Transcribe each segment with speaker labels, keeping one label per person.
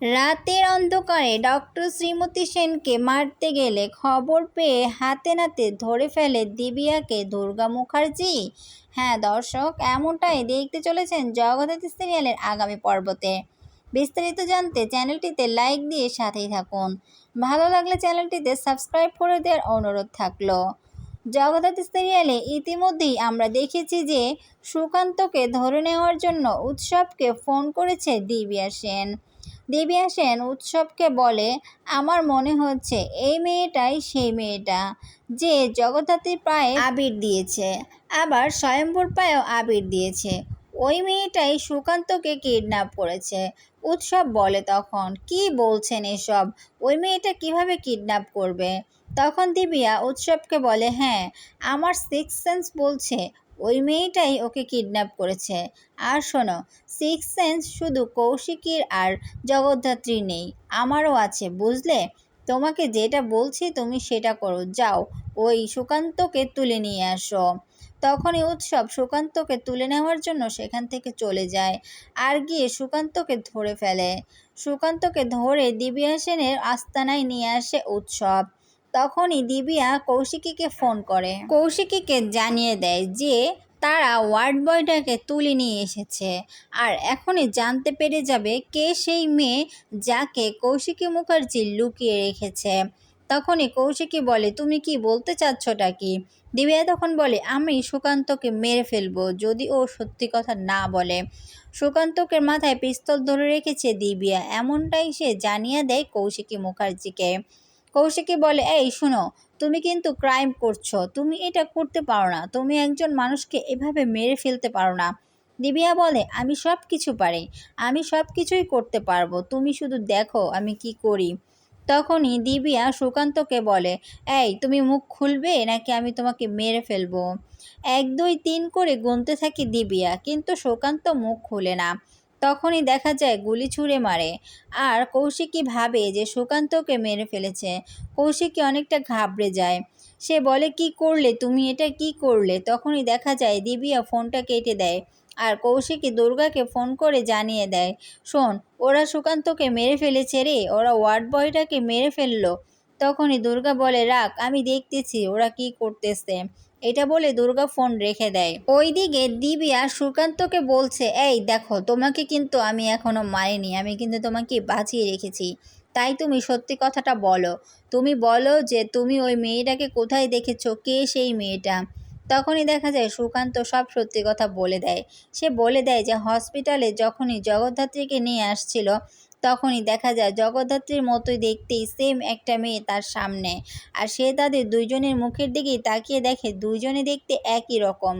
Speaker 1: রাতের অন্ধকারে ডক্টর শ্রীমতী সেনকে মারতে গেলে খবর পেয়ে হাতে নাতে ধরে ফেলে দিবিয়াকে দুর্গা মুখার্জি। হ্যাঁ দর্শক, এমনটাই দেখতে চলেছেন জগদ্ধাত্রী সিরিয়ালের আগামী পর্বতে। বিস্তারিত জানতে চ্যানেলটিতে লাইক দিয়ে সাথেই থাকুন। ভালো লাগলে চ্যানেলটিতে সাবস্ক্রাইব করে দেওয়ার অনুরোধ থাকলো। জগদ্ধাত্রী সিরিয়ালে ইতিমধ্যেই আমরা দেখেছি যে সুকান্তকে ধরে নেওয়ার জন্য উৎসবকে ফোন করেছে দিবিয়া সেন। দিবিয়া সেন উৎসবকে বলে, আমার মনে হচ্ছে এই মেয়েটাই সেই মেয়েটা যে জগদ্ধাত্রীর পায়ে আবির দিয়েছে, আবার স্বয়ম্ভুর পায়েও আবির দিয়েছে। ওই মেয়েটাই সুকান্তকে কিডন্যাপ করেছে। উৎসব বলে, তখন কি বলছেন এসব? ওই মেয়েটা কিভাবে কিডন্যাপ করবে? তখন দিবিয়া উৎসবকে বলে, হ্যাঁ, আমার সিক্স সেন্স বলছে ওই মেয়েটাই ওকে কিডন্যাপ করেছে। আর শোনো, সিক্স সেন্স শুধু কৌশিকীর আর জগদ্ধাত্রী নেই, আমারও আছে, বুঝলে? তোমাকে যেটা বলছি তুমি সেটা করো, যাও ওই সুকান্তকে তুলে নিয়ে আসো। তখনই উৎসব সুকান্তকে তুলে নেওয়ার জন্য সেখান থেকে চলে যায় আর গিয়ে সুকান্তকে ধরে ফেলে। সুকান্তকে ধরে দিবিয়া সেনের আস্তানায় নিয়ে আসে উৎসব। তখনই দিবিয়া কৌশিকীকে ফোন করে, কৌশিকীকে জানিয়ে দেয় যে তারা ওয়ার্ড বয়টাকে তুলে নিয়ে এসেছে আর এখনই জানতে পেরে যাবে কে সেই মেয়ে যাকে কৌশিকী মুখার্জি লুকিয়ে রেখেছে। তখনই কৌশিকী বলে, তুমি কি বলতে চাচ্ছটা কি? দিবিয়া তখন বলে, আমি সুকান্তকে মেরে ফেলবো যদি ও সত্যি কথা না বলে। সুকান্তকে মাথায় পিস্তল ধরে রেখেছে দিবিয়া, এমনটাই সে জানিয়ে দেয় কৌশিকী মুখার্জিকে। কৌশিকী বলে, এই শোনো, তুমি কিন্তু ক্রাইম করছো, তুমি এটা করতে পারো না, তুমি একজন মানুষকে এভাবে মেরে ফেলতে পারো না। দিবিয়া বলে, আমি সব কিছু পারি, আমি সব কিছুই করতে পারবো, তুমি শুধু দেখো আমি কি করি। তখনই দিবিয়া সুকান্তকে বলে, এই তুমি মুখ খুলবে নাকি আমি তোমাকে মেরে ফেলবো। 1 2 3 করে গুনতে থাকে দিবিয়া, কিন্তু সুকান্ত মুখ খুলে না। তখনই দেখা যায় গুলি ছুঁড়ে মারে আর কৌশিকী ভাবে যে সুকান্তকে মেরে ফেলেছে। কৌশিকী অনেকটা ঘাবড়ে যায়, সে বলে, কি করলে তুমি, এটা কি করলে? তখনই দেখা যায় দিবিয়া ফোনটা কেটে দেয় আর কৌশিকী দুর্গাকে ফোন করে জানিয়ে দেয়, শোন, ওরা সুকান্তকে মেরে ফেলেছে রে, ওরা ওয়ার্ড বয়টাকে মেরে ফেললো। তখনই দুর্গা বলে, রাখ, আমি দেখতেছি ওরা কি করতেছে। এটা বলে দুর্গা ফোন রেখে দেয়। ওইদিকে দিবিয়া সুকান্তকে বলছে, এই দেখো, তোমাকে কিন্তু আমি এখনো মারিনি, আমি কিন্তু তোমাকে বাঁচিয়ে রেখেছি, তাই তুমি সত্যি কথাটা বলো। তুমি বলো যে তুমি ওই মেয়েটাকে কোথায় দেখেছো, কে সেই মেয়েটা। তখনই দেখা যায় সুকান্ত সব সত্যি কথা বলে দেয়। সে বলে দেয় যে হসপিটালে যখনই জগদ্ধাত্রীকে নিয়ে আসছিল তখনই দেখা যায় জগদ্ধাত্রীর মতোই দেখতেই সেম একটা মেয়ে তার সামনে, আর সে তাদের দুইজনের মুখের দিকেই তাকিয়ে দেখে দুইজনে দেখতে একই রকম।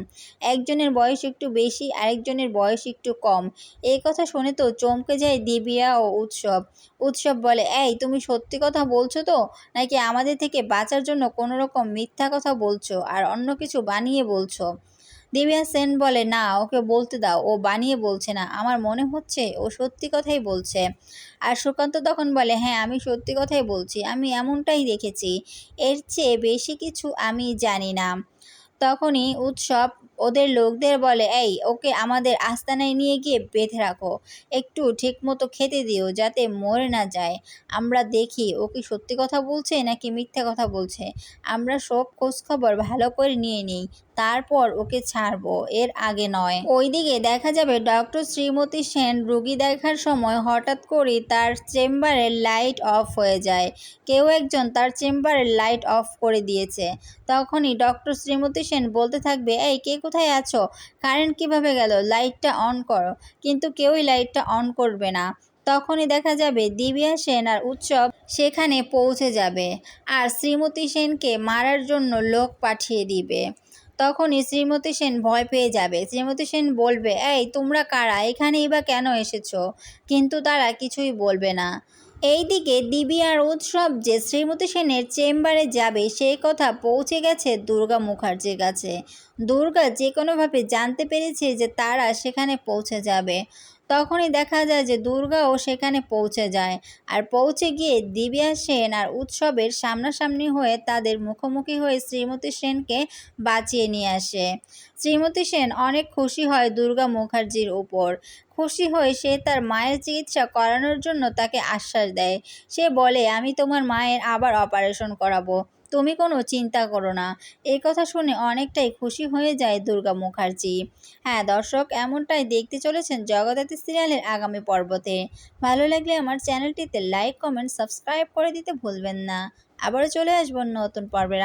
Speaker 1: একজনের বয়স একটু বেশি, আরেকজনের বয়স একটু কম। এই কথা শুনে তো চমকে যায় দিবিয়া ও উৎসব। উৎসব বলে, এই তুমি সত্যি কথা বলছো তো, নাকি আমাদের থেকে বাঁচার জন্য কোনো রকম মিথ্যা কথা বলছো আর অন্য কিছু বানিয়ে বলছো? দিবিয়া সেন বলে, না, ওকে বলতে দাও, ও বানিয়ে বলছে না, আমার মনে হচ্ছে ও সত্যি কথাই বলছে। আর সুকান্ত তখন বলে, হ্যাঁ, আমি সত্যি কথাই বলছি, আমি এমনটাই দেখেছি, এর চেয়ে বেশি কিছু আমি জানি না। তখনই উৎসব ওদের লোকদের বলে, এই ওকে আমাদের আস্তানায় নিয়ে গিয়ে বেঁধে রাখো, একটু ঠিকমতো খেতে দিও যাতে মরে না যায়, আমরা দেখি ও কি সত্যি কথা বলছে নাকি মিথ্যা কথা বলছে, আমরা সব খোঁজখবর ভালো করে নিয়ে নিই, তারপর ওকে ছাড়বো, এর আগে নয়। ওইদিকে দেখা যাবে ডক্টর শ্রীমতী সেন রুগী দেখার সময় হঠাৎ করে তার চেম্বারের লাইট অফ হয়ে যায়। কেউ একজন তার চেম্বারের লাইট অফ করে দিয়েছে। তখনই ডক্টর শ্রীমতী সেন বলতে থাকবে, এই কে কোথায় আছো, কারেন্ট কিভাবে গেল, লাইটটা অন করো। কিন্তু কেউই লাইটটা অন করবে না। তখনই দেখা যাবে দিবিয়া সেন আর উৎসব সেখানে পৌঁছে যাবে আর শ্রীমতী সেনকে মারার জন্য লোক পাঠিয়ে দিবে। তখনই শ্রীমতী সেন ভয় পেয়ে যাবে। শ্রীমতী সেন বলবে, এই তোমরা কারা, এখানেই বা কেন এসেছো? কিন্তু তারা কিছুই বলবে না। এইদিকে দিবিয়ার উৎসব যে শ্রীমতী সেনের চেম্বারে যাবে সেই কথা পৌঁছে গেছে দুর্গা মুখার্জির কাছে। দুর্গা যে কোনোভাবে জানতে পেরেছে যে তারা সেখানে পৌঁছে যাবে। তখনই দেখা যায় যে দুর্গাও সেখানে পৌঁছে যায় আর পৌঁছে গিয়ে দিবিয়া সেন আর উৎসবের সামনাসামনি হয়ে তাদের মুখোমুখি হয়ে শ্রীমতী সেনকে বাঁচিয়ে নিয়ে আসে। শ্রীমতী সেন অনেক খুশি হয় দুর্গা মুখার্জির উপর। খুশি হয়ে সে তার মায়ের চিকিৎসা করানোর জন্য তাকে আশ্বাস দেয়। সে বলে, আমি তোমার মায়ের আবার অপারেশন করাবো, তুমি কোনো চিন্তা করো না। এই কথা শুনে অনেকটাই খুশি হয়ে যায় দুর্গা মুখার্জি। হ্যাঁ দর্শক, এমনটাই দেখতে চলেছেন জগদ্ধাত্রী সিরিয়ালের আগামী পর্বতে। ভালো লাগলে আমার চ্যানেলটিতে লাইক, কমেন্ট, সাবস্ক্রাইব করে দিতে ভুলবেন না। আবারও চলে আসবো নতুন পর্বের